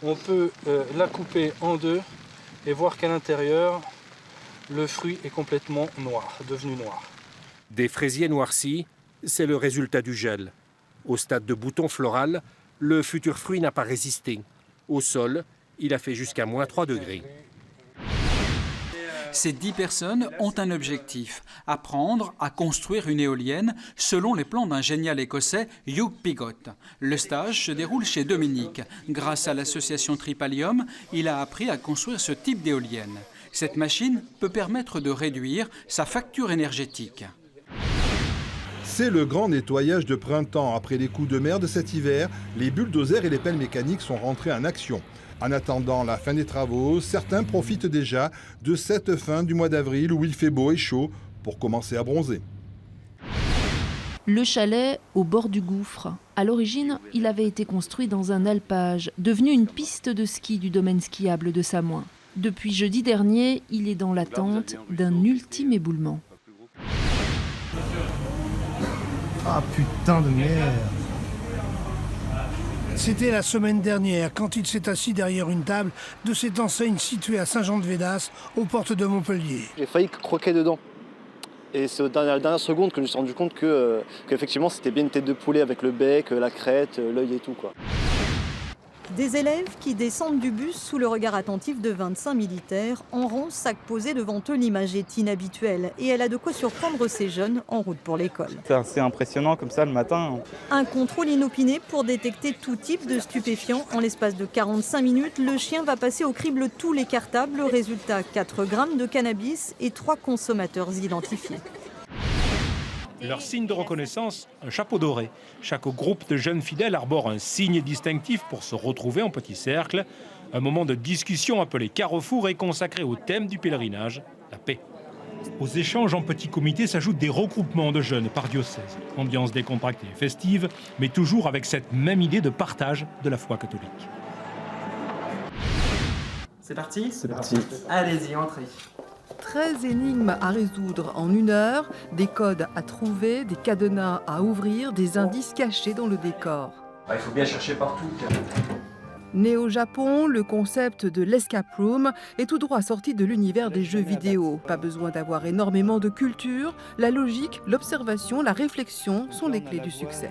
on peut la couper en deux et voir qu'à l'intérieur, le fruit est complètement noir, devenu noir. Des fraisiers noircis, c'est le résultat du gel. Au stade de bouton floral, le futur fruit n'a pas résisté. Au sol, il a fait jusqu'à -3 degrés. Ces 10 personnes ont un objectif, apprendre à construire une éolienne selon les plans d'un génial écossais, Hugh Pigott. Le stage se déroule chez Dominique. Grâce à l'association Tripalium, il a appris à construire ce type d'éolienne. Cette machine peut permettre de réduire sa facture énergétique. C'est le grand nettoyage de printemps. Après les coups de mer de cet hiver, les bulldozers et les pelles mécaniques sont rentrés en action. En attendant la fin des travaux, certains profitent déjà de cette fin du mois d'avril où il fait beau et chaud pour commencer à bronzer. Le chalet au bord du gouffre. À l'origine, il avait été construit dans un alpage, devenu une piste de ski du domaine skiable de Samoin. Depuis jeudi dernier, il est dans l'attente d'un ultime éboulement. Ah putain de merde! C'était la semaine dernière, quand il s'est assis derrière une table de cette enseigne située à Saint-Jean-de-Védas, aux portes de Montpellier. J'ai failli croquer dedans. Et c'est à la dernière seconde que je me suis rendu compte qu'effectivement c'était bien une tête de poulet avec le bec, la crête, l'œil et tout, quoi. Des élèves qui descendent du bus sous le regard attentif de 25 militaires, en rond, sac posé devant eux, l'image est inhabituelle et elle a de quoi surprendre ces jeunes en route pour l'école. C'est assez impressionnant comme ça le matin. Un contrôle inopiné pour détecter tout type de stupéfiants. En l'espace de 45 minutes, le chien va passer au crible tous les cartables. Résultat, 4 grammes de cannabis et 3 consommateurs identifiés. Leur signe de reconnaissance, un chapeau doré. Chaque groupe de jeunes fidèles arbore un signe distinctif pour se retrouver en petit cercle. Un moment de discussion appelé carrefour est consacré au thème du pèlerinage, la paix. Aux échanges en petit comité s'ajoutent des regroupements de jeunes par diocèse. Ambiance décontractée et festive, mais toujours avec cette même idée de partage de la foi catholique. C'est parti ? C'est parti. Allez-y, entrez. 13 énigmes à résoudre en 1 heure, des codes à trouver, des cadenas à ouvrir, des indices cachés dans le décor. Il faut bien chercher partout. Né au Japon, le concept de l'escape room est tout droit sorti de l'univers des jeux vidéo. Pas besoin d'avoir énormément de culture, la logique, l'observation, la réflexion sont les clés du succès.